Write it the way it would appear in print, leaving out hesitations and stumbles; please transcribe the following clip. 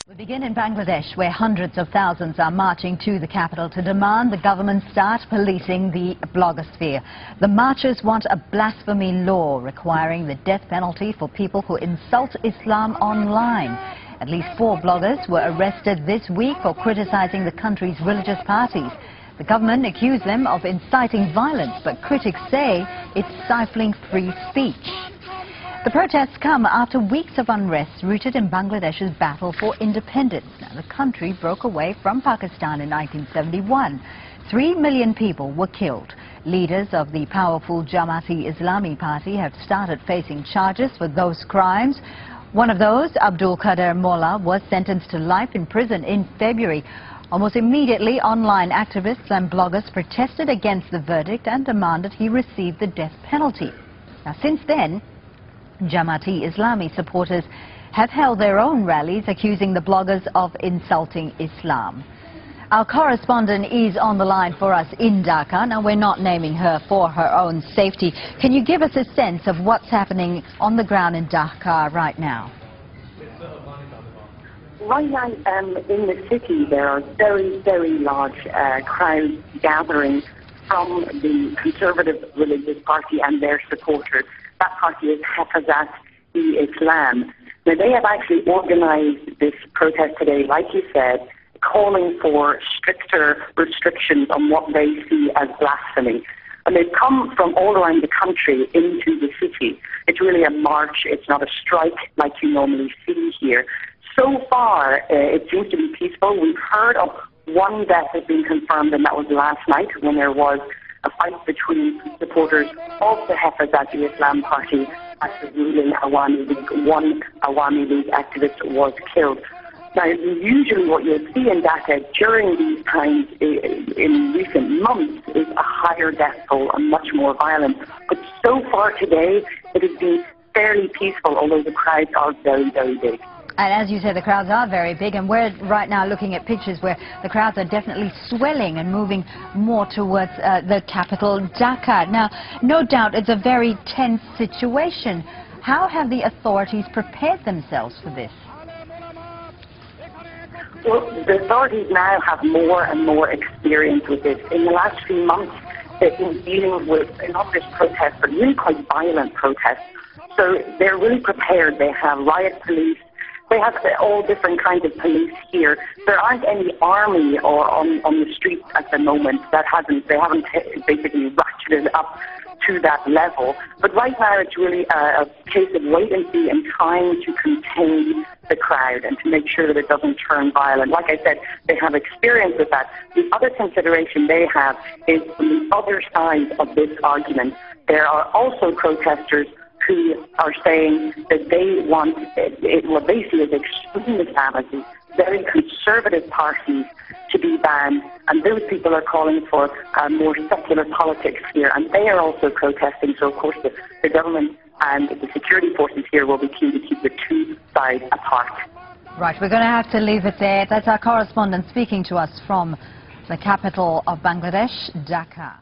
We begin in Bangladesh, where hundreds of thousands are marching to the capital to demand the government start policing the blogosphere. The marchers want a blasphemy law requiring the death penalty for people who insult Islam online. At least 4 bloggers were arrested this week for criticizing the country's religious parties. The government accused them of inciting violence, but critics say it's stifling free speech. The protests come after weeks of unrest rooted in Bangladesh's battle for independence. Now, the country broke away from Pakistan in 1971. 3 million people were killed. Leaders of the powerful Jazeera Islami party have started facing charges for those crimes. One of those, Abdul Qadir Mullah, was sentenced to life in prison in February. Almost immediately, online activists and bloggers protested against the verdict and demanded he receive the death penalty. Now, since then, Jazeera Islami supporters have held their own rallies accusing the bloggers of insulting Islam. Our correspondent is on the line for us in Dhaka. Now, we're not naming her for her own safety. Can you give us a sense of what's happening on the ground in Dhaka right now? Right now, in the city, there are very, very large crowds gathering from the conservative religious party and their supporters. That party is Hefazoth Islami. Now, they have actually organized this protest today, like you said, calling for stricter restrictions on what they see as blasphemy. And they've come from all around the country into the city. It's really a march. It's not a strike like you normally see here. So far, it seems to be peaceful. We've heard of one death has been confirmed, and that was last night when there was a fight between supporters of the Hefazoth Islami party at the ruling Awami League. One Awami League activist was killed. Now, usually what you'll see in Dhaka during these times in recent months is a higher death toll and much more violence. But so far today, it has been fairly peaceful, although the crowds are very, very big. And as you said, the crowds are very big, and we're right now looking at pictures where the crowds are definitely swelling and moving more towards the capital, Dhaka. Now, no doubt it's a very tense situation. How have the authorities prepared themselves for this? Well, the authorities now have more and more experience with this. In the last few months, they've been dealing with not just protests, but really quite violent protests. So they're really prepared. They have riot police. They have all different kinds of police here. There aren't any army or on the streets at the moment. They haven't basically ratcheted up to that level. But right now it's really a case of wait and see and trying to contain the crowd and to make sure that it doesn't turn violent. Like I said, they have experience with that. The other consideration they have is from the other side of this argument. There are also protesters who are saying that they want what they see as extreme Islamism, very conservative parties to be banned, and those people are calling for more secular politics here, and they are also protesting. So, of course, the government and the security forces here will be keen to keep the two sides apart. Right, we're going to have to leave it there. That's our correspondent speaking to us from the capital of Bangladesh, Dhaka.